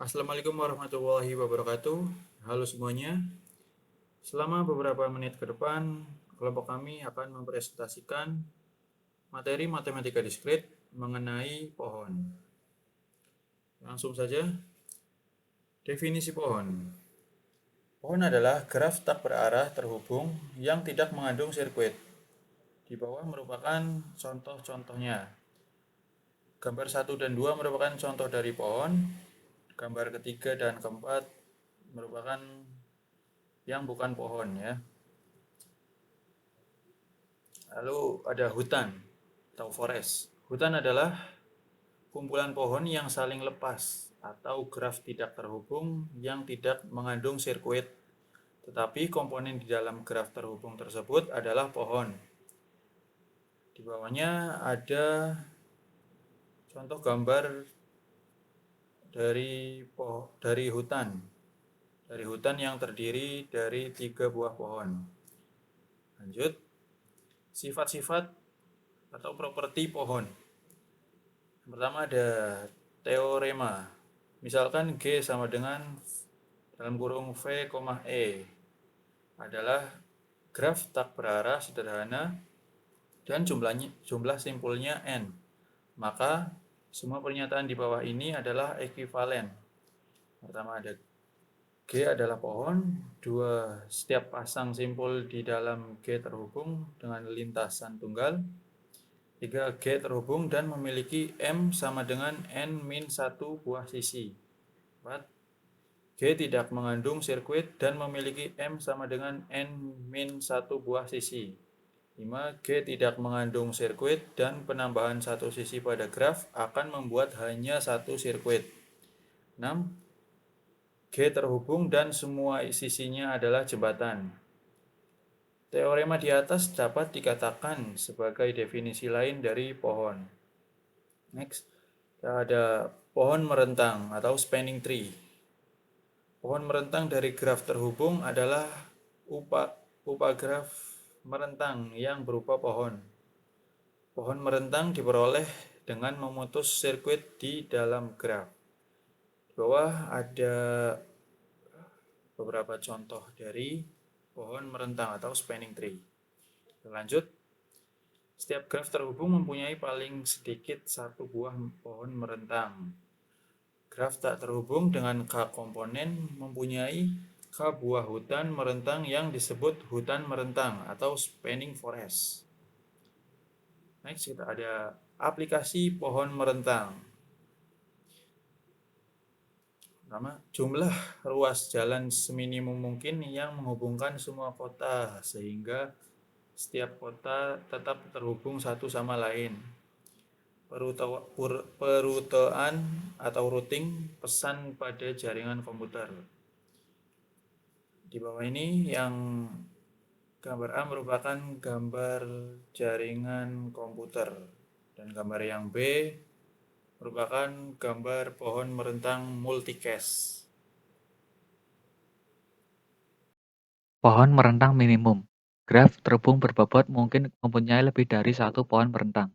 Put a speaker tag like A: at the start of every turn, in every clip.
A: Assalamualaikum warahmatullahi wabarakatuh. Halo semuanya. Selama beberapa menit ke depan, kelompok kami akan mempresentasikan materi matematika diskrit mengenai pohon. Langsung saja, definisi pohon. Pohon adalah graf tak berarah terhubung yang tidak mengandung sirkuit. Di bawah merupakan contoh-contohnya. Gambar 1 dan 2 merupakan contoh dari pohon. Gambar ketiga dan keempat merupakan yang bukan pohon ya. Lalu ada hutan atau forest. Hutan adalah kumpulan pohon yang saling lepas atau graf tidak terhubung yang tidak mengandung sirkuit. Tetapi komponen di dalam graf terhubung tersebut adalah pohon. Di bawahnya ada contoh gambar dari hutan. Dari hutan yang terdiri dari 3 buah pohon. Lanjut, sifat-sifat atau properti pohon. Pertama ada teorema. Misalkan G sama dengan dalam kurung V, E adalah graf tak berarah sederhana dan jumlah simpulnya N. Maka semua pernyataan di bawah ini adalah ekuivalen. Pertama ada G adalah pohon, 2 setiap pasang simpul di dalam G terhubung dengan lintasan tunggal, 3 G terhubung dan memiliki M sama dengan N-1 buah sisi. 4. G tidak mengandung sirkuit dan memiliki M sama dengan N-1 buah sisi. 5. G tidak mengandung sirkuit dan penambahan satu sisi pada graf akan membuat hanya satu sirkuit. 6. G terhubung dan semua sisinya adalah jembatan. Teorema di atas dapat dikatakan sebagai definisi lain dari pohon. Next, ada pohon merentang atau spanning tree. Pohon merentang dari graf terhubung adalah upagraf merentang yang berupa pohon. Pohon merentang diperoleh dengan memutus sirkuit di dalam graf. Di bawah ada beberapa contoh dari pohon merentang atau spanning tree. Lanjut, setiap graf terhubung mempunyai paling sedikit satu buah pohon merentang. Graf tak terhubung dengan K komponen mempunyai K buah hutan merentang yang disebut hutan merentang atau spanning forest. Next kita ada aplikasi pohon merentang. Pertama, jumlah ruas jalan seminimum mungkin yang menghubungkan semua kota sehingga setiap kota tetap terhubung satu sama lain. Perutean atau routing pesan pada jaringan komputer. Di bawah ini yang gambar A merupakan gambar jaringan komputer dan gambar yang B merupakan gambar pohon merentang multicast.
B: Pohon merentang minimum. Graf terhubung berbobot mungkin mempunyai lebih dari satu pohon merentang.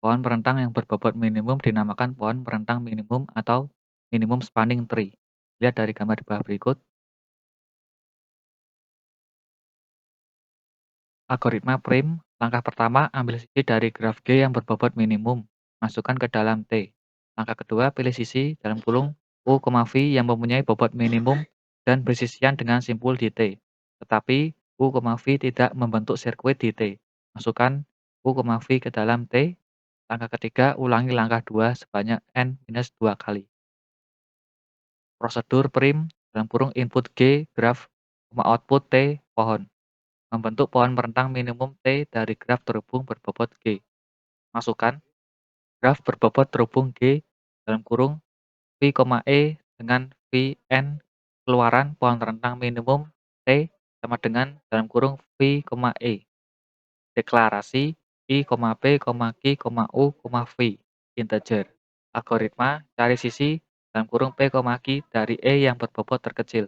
B: Pohon merentang yang berbobot minimum dinamakan pohon merentang minimum atau minimum spanning tree. Lihat dari gambar di bawah berikut. Algoritma prim. Langkah pertama, ambil sisi dari graf G yang berbobot minimum. Masukkan ke dalam T. Langkah kedua, pilih sisi dalam kurung U, V yang mempunyai bobot minimum dan bersisian dengan simpul di T. Tetapi U, V tidak membentuk sirkuit di T. Masukkan U, V ke dalam T. Langkah ketiga, ulangi langkah 2 sebanyak N-2 kali. Prosedur prim dalam kurung input G, graf, output T, pohon. Membentuk pohon merentang minimum T dari graf terhubung berbobot G. Masukkan graf berbobot terhubung G dalam kurung V, E dengan Vn keluaran pohon rentang minimum T sama dengan dalam kurung V, E. Deklarasi I, P, Q, U, V. Integer. Algoritma cari sisi dalam kurung P, Q dari E yang berbobot terkecil.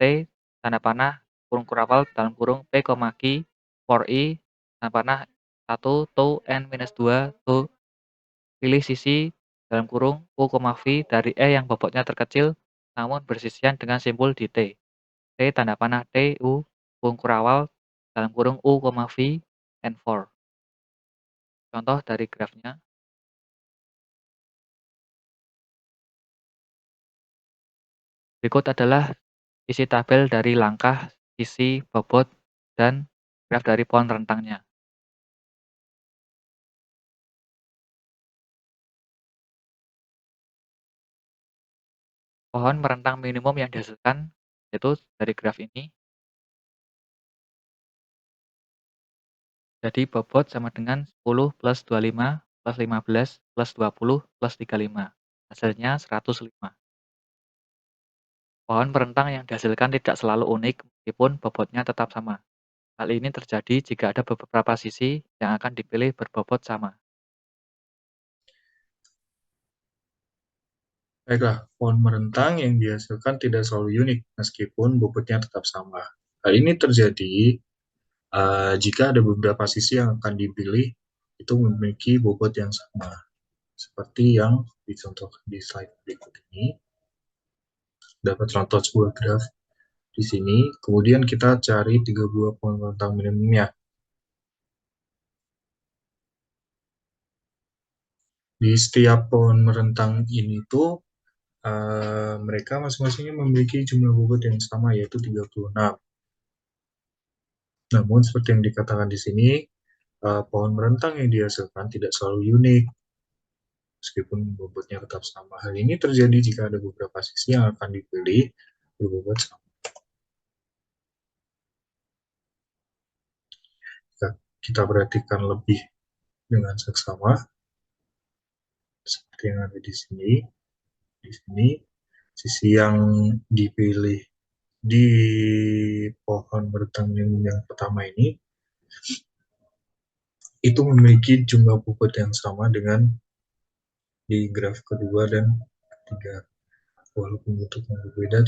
B: T, tanda panah, kurung kurafal dalam kurung P, Q, for I, tanda panah 1, to, N-2, to, pilih sisi dalam kurung U, V dari E yang bobotnya terkecil namun bersisian dengan simbol di T. T tanda panah T, U, kurawal, dalam kurung U, V, and 4. Contoh dari grafnya. Berikut adalah isi tabel dari langkah, sisi, bobot, dan graf dari pohon rentangnya. Pohon merentang minimum yang dihasilkan, yaitu dari graf ini. Jadi bobot sama dengan 10 plus 25 plus 15 plus 20 plus 35. Hasilnya 105. Pohon merentang yang dihasilkan tidak selalu unik meskipun bobotnya tetap sama. Hal ini terjadi jika ada beberapa sisi yang akan dipilih berbobot sama.
C: Baiklah, pohon merentang yang dihasilkan tidak selalu unik meskipun bobotnya tetap sama. Hal ini terjadi jika ada beberapa sisi yang akan dipilih itu memiliki bobot yang sama. Seperti yang dicontohkan di slide berikut ini. Dapat contoh sebuah graf di sini. Kemudian kita cari 3 buah pohon merentang minimumnya. Di setiap pohon merentang ini tuh mereka masing-masingnya memiliki jumlah bobot yang sama, yaitu 36. Namun seperti yang dikatakan di sini, pohon merentang yang dihasilkan tidak selalu unik, meskipun bobotnya tetap sama. Hal ini terjadi jika ada beberapa sisi yang akan dipilih berbobot sama. Jika kita perhatikan lebih dengan seksama, seperti yang ada di sini, sisi yang dipilih di pohon merentang yang pertama ini itu memiliki jumlah bobot yang sama dengan di graf kedua dan ketiga, walaupun bentuknya berbeda,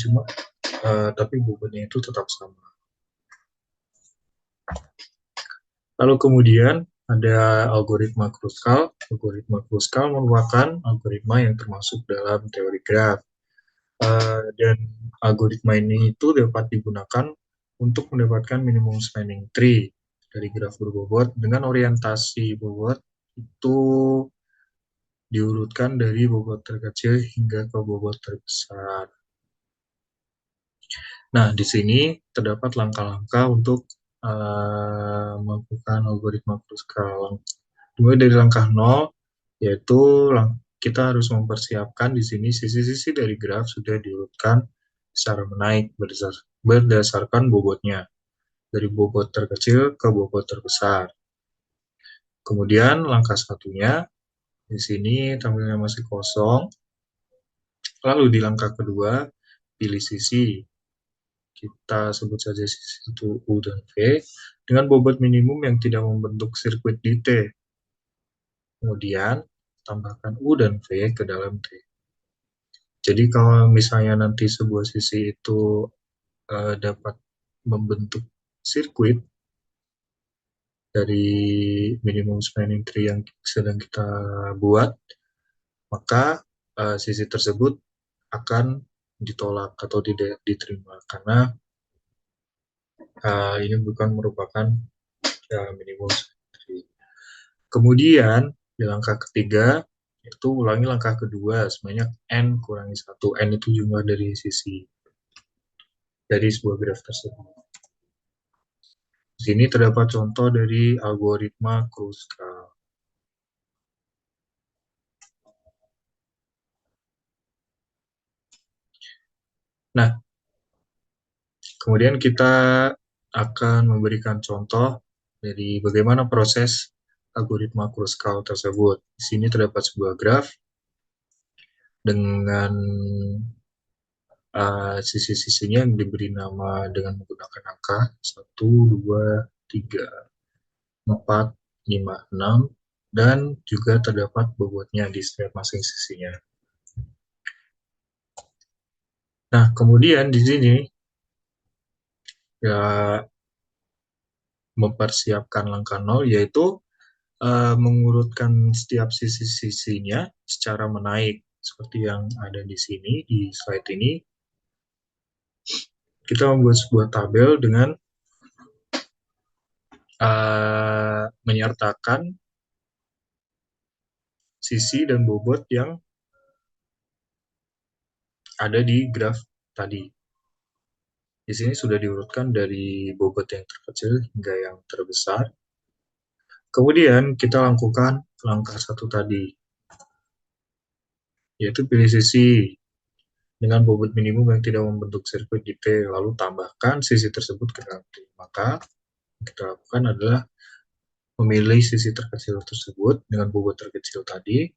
C: tapi bobotnya itu tetap sama. Lalu kemudian ada algoritma Kruskal. Algoritma Kruskal merupakan algoritma yang termasuk dalam teori graf. Dan algoritma ini itu dapat digunakan untuk mendapatkan minimum spanning tree dari graf berbobot dengan orientasi bobot itu diurutkan dari bobot terkecil hingga ke bobot terbesar. Nah, di sini terdapat langkah-langkah untuk melakukan algoritma Kruskal. Dimulai dari langkah 0, yaitu kita harus mempersiapkan di sini sisi-sisi dari graf sudah diurutkan secara menaik berdasarkan bobotnya, dari bobot terkecil ke bobot terbesar. Kemudian langkah satunya, di sini tampilnya masih kosong. Lalu di langkah kedua, pilih sisi. Kita sebut saja sisi itu U dan V, dengan bobot minimum yang tidak membentuk sirkuit di T. Kemudian, tambahkan U dan V ke dalam T. Jadi kalau misalnya nanti sebuah sisi itu dapat membentuk sirkuit dari minimum spanning tree yang sedang kita buat, maka sisi tersebut akan ditolak atau tidak diterima karena ini bukan merupakan minimum spanning tree. Kemudian di langkah ketiga itu ulangi langkah kedua sebanyak n kurangi 1. N itu jumlah dari sisi dari sebuah graf tersebut. Di sini terdapat contoh dari algoritma Kruskal. Nah, kemudian kita akan memberikan contoh dari bagaimana proses algoritma Kruskal tersebut. Di sini terdapat sebuah graf dengan sisi-sisinya yang diberi nama dengan menggunakan angka 1, 2, 3, 4, 5, 6, dan juga terdapat bobotnya di setiap masing sisinya. Nah, kemudian di sini ya mempersiapkan langkah 0, yaitu mengurutkan setiap sisi-sisinya secara menaik, seperti yang ada di sini, di slide ini. kita membuat sebuah tabel dengan menyertakan sisi dan bobot yang ada di graf tadi. Di sini sudah diurutkan dari bobot yang terkecil hingga yang terbesar. Kemudian kita lakukan langkah satu tadi, yaitu pilih sisi dengan bobot minimum yang tidak membentuk sirkuit di T, lalu tambahkan sisi tersebut ke dalam T. Maka yang kita lakukan adalah memilih sisi terkecil tersebut dengan bobot terkecil tadi.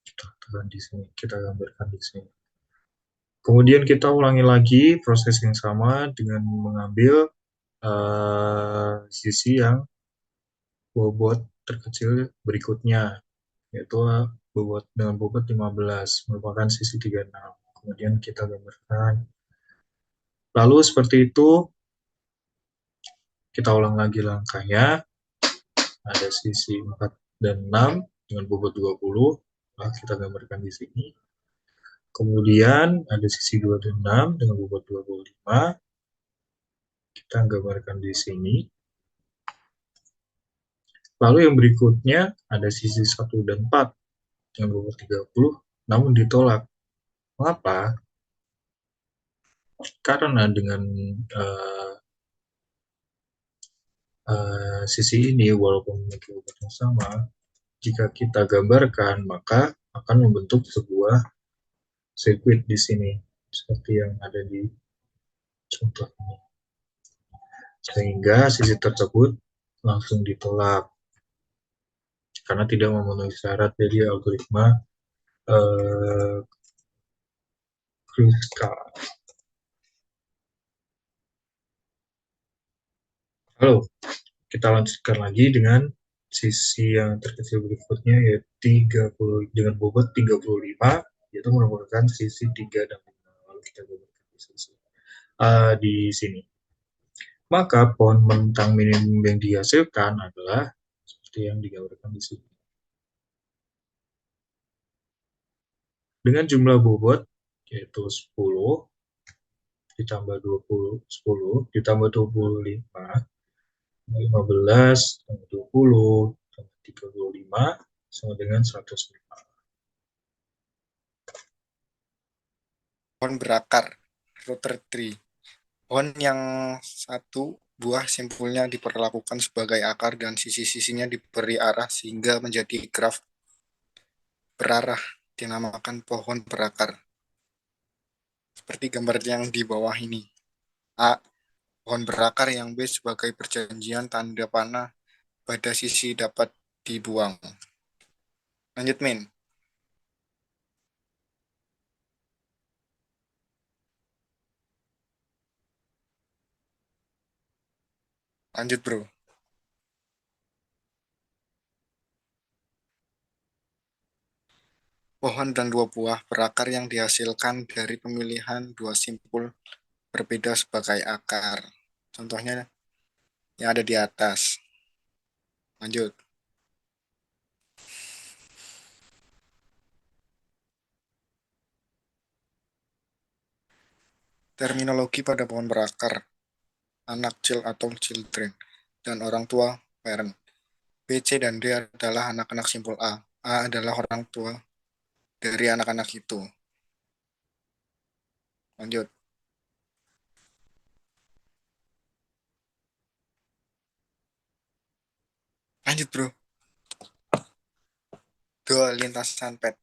C: Kita tekan di sini, kita gambarkan di sini. Kemudian kita ulangi lagi proses yang sama dengan mengambil sisi yang bobot terkecil berikutnya, yaitu bobot dengan bobot 15, merupakan sisi 36. Kemudian kita gambarkan. Lalu seperti itu, kita ulang lagi langkahnya. Ada sisi 4 dan 6 dengan bobot 20. Nah, kita gambarkan di sini. Kemudian ada sisi 2 dan 6 dengan bobot 25. Kita gambarkan di sini. Lalu yang berikutnya ada sisi 1 dan 4 dengan bobot 30, namun ditolak. Mengapa? Karena dengan sisi ini, walaupun memiliki bobot yang sama, jika kita gambarkan, maka akan membentuk sebuah sirkuit di sini, seperti yang ada di contoh ini. Sehingga sisi tersebut langsung ditolak karena tidak memenuhi syarat dari algoritma Kruskal. Lalu kita lanjutkan lagi dengan sisi yang terkecil berikutnya, yaitu 30 dengan bobot 35, yaitu merupakan sisi 3 dan 5. Lalu kita gunakan di sisi di sini. Maka pohon mentang minimum yang dihasilkan adalah seperti yang digambarkan di sini. Dengan jumlah bobot yaitu 10 ditambah 20, 10 ditambah 25, 15 tambah 20 tambah 35 sama dengan 105.
D: Pohon berakar, router tree. Pohon yang satu buah simpulnya diperlakukan sebagai akar dan sisi-sisinya diberi arah sehingga menjadi graf berarah, dinamakan pohon berakar. Seperti gambar yang di bawah ini. A. Pohon berakar yang B sebagai perjanjian tanda panah pada sisi dapat dibuang. Lanjut, Min. Lanjut, bro. Pohon dan dua buah berakar yang dihasilkan dari pemilihan dua simpul berbeda sebagai akar. Contohnya yang ada di atas. Lanjut. Terminologi pada pohon berakar. Anak child atau children. Dan orang tua parent. B, C, dan D adalah anak-anak simpul A. A adalah orang tua dari anak-anak itu. Lanjut. Lanjut, bro. Dua lintasan PET.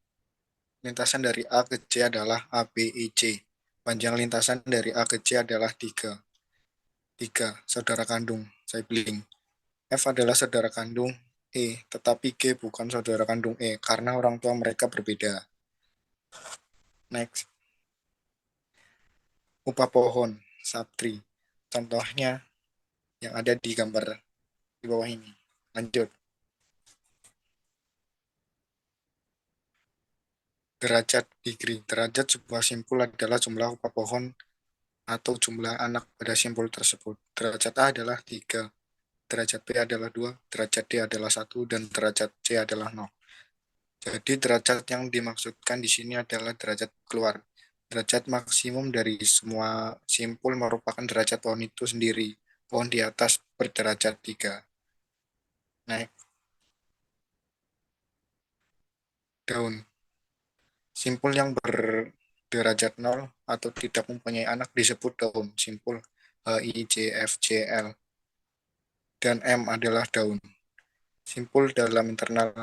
D: Lintasan dari A ke C adalah A, B, E, C. Panjang lintasan dari A ke C adalah 3. 3. Saudara kandung, sibling. F adalah saudara kandung E, tetapi G bukan saudara kandung E karena orang tua mereka berbeda. Next. Upah pohon, subtree. Contohnya yang ada di gambar di bawah ini. Lanjut. Derajat degree. Derajat sebuah simpul adalah jumlah upah pohon atau jumlah anak pada simpul tersebut. Derajat A adalah 3, derajat B adalah 2, derajat D adalah 1, dan derajat C adalah 0. Jadi derajat yang dimaksudkan di sini adalah derajat keluar. Derajat maksimum dari semua simpul merupakan derajat pohon itu sendiri. Pohon di atas berderajat 3. Naik daun. Simpul yang berderajat 0 atau tidak mempunyai anak disebut daun. Simpul H, I, J, F, J, L. Dan M adalah daun. Simpul dalam internal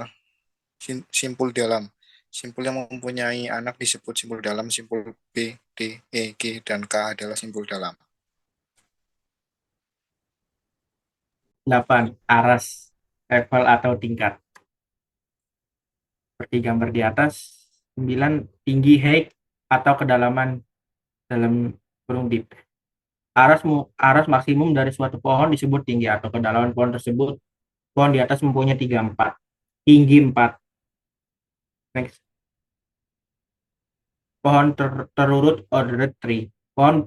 D: simpul dalam. Simpul yang mempunyai anak disebut simpul dalam. Simpul B, D, E, G, dan K adalah simpul dalam.
E: 8. Aras, level atau tingkat. Seperti gambar di atas. 9. Tinggi height atau kedalaman dalam kurung deep. Aras maksimum dari suatu pohon disebut tinggi atau kedalaman pohon tersebut. Pohon di atas mempunyai 3-4. Tinggi 4. Next. Pohon terurut ordered tree. Pohon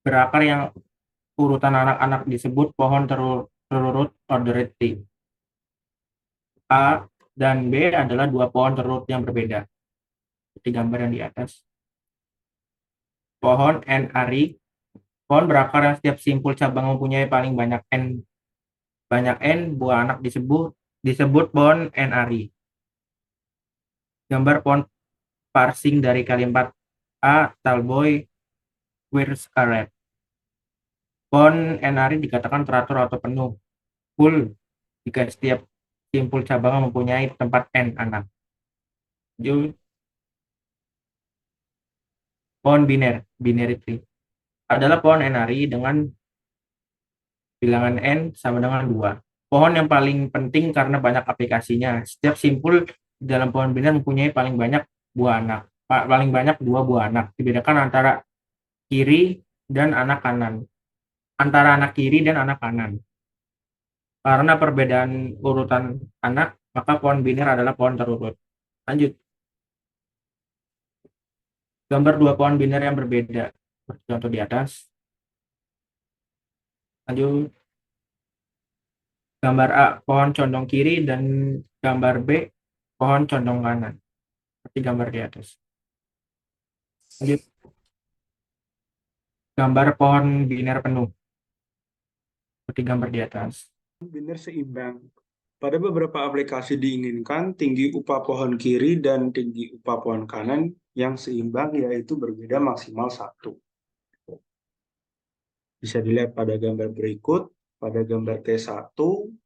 E: berakar yang urutan anak-anak disebut pohon terurut ordered tree. A dan B adalah dua pohon terurut yang berbeda. Seperti gambar yang di atas. Pohon N. Ari. Pohon berakar yang setiap simpul cabang mempunyai paling banyak N buah anak disebut pohon N. Ari. Gambar pohon parsing dari kalimat A. Talboy Queers Arab. Pohon N. Ari dikatakan teratur atau penuh, full, jika setiap simpul cabang mempunyai tempat N anak. Pohon binary tree, adalah pohon N. Ari dengan bilangan N sama dengan 2. Pohon yang paling penting karena banyak aplikasinya. Setiap simpul di dalam pohon biner mempunyai paling banyak buah anak. Paling banyak 2 buah anak. Dibedakan antara kiri dan anak kanan. Antara anak kiri dan anak kanan. Karena perbedaan urutan anak, maka pohon biner adalah pohon terurut. Lanjut. Gambar 2 pohon biner yang berbeda. Seperti contoh di atas. Lanjut. Gambar A, pohon condong kiri, dan gambar B, pohon condong kanan. Seperti gambar di atas. Lanjut. Gambar pohon biner penuh. Seperti gambar di atas.
F: Biner seimbang. Pada beberapa aplikasi diinginkan tinggi upah pohon kiri dan tinggi upah pohon kanan yang seimbang, yaitu berbeda maksimal 1. Bisa dilihat pada gambar berikut. Pada gambar T1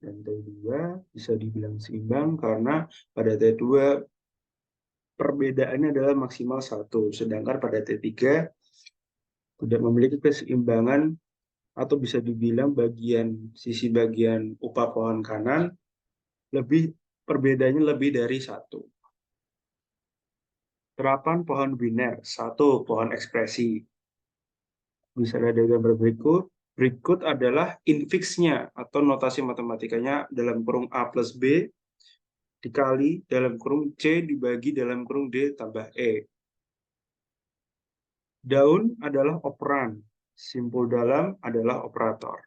F: dan T2 bisa dibilang seimbang karena pada T2 perbedaannya adalah maksimal 1. Sedangkan pada T3 tidak memiliki keseimbangan atau bisa dibilang sisi bagian upah pohon kanan perbedaannya lebih dari 1. Terapan pohon biner. 1. Pohon ekspresi. Bisa lihat dari gambar berikut. Berikut adalah infix-nya atau notasi matematikanya dalam kurung A plus B dikali dalam kurung C dibagi dalam kurung D tambah E. Daun adalah operan. Simpul dalam adalah operator.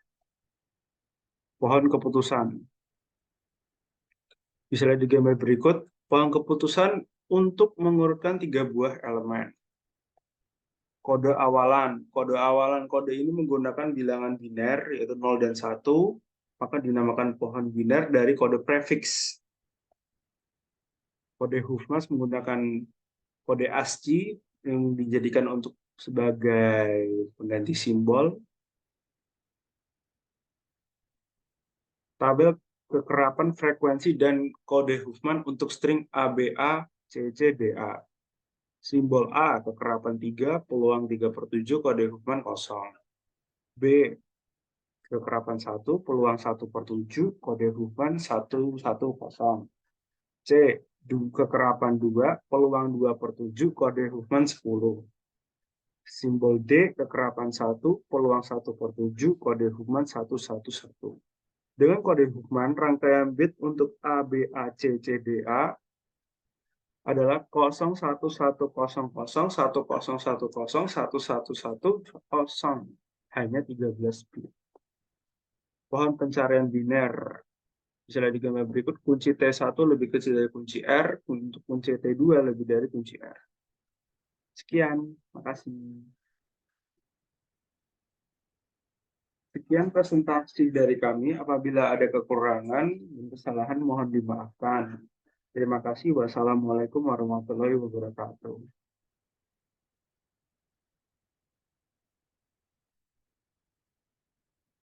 F: Pohon keputusan. Bisa lihat di gambar berikut. Pohon keputusan untuk mengurutkan 3 buah elemen. Kode awalan. Kode ini menggunakan bilangan biner, yaitu 0 dan 1, maka dinamakan pohon biner dari kode prefix. Kode Hufnas menggunakan kode ASCII yang dijadikan untuk sebagai pengganti simbol. Tabel kekerapan frekuensi dan kode Huffman untuk string ABA, CC, DA. Simbol A, kekerapan 3, peluang 3/7, kode Huffman 0. B, kekerapan 1, peluang 1/7, kode Huffman 110. C, kekerapan 2, peluang 2/7, kode Huffman 10. Simbol D, kekerapan 1, peluang 1/7, kode Huffman 111. Dengan kode Huffman, rangkaian bit untuk A, B, A, C, C, D, A adalah 01101011101110, hanya 13 bit. Pohon pencarian biner. Bisa lihat di gambar berikut, kunci T1 lebih kecil dari kunci R, untuk kunci T2 lebih dari kunci R. Sekian, makasih. Sekian presentasi dari kami. Apabila ada kekurangan dan kesalahan mohon dimaafkan. Terima kasih. Wassalamualaikum warahmatullahi wabarakatuh.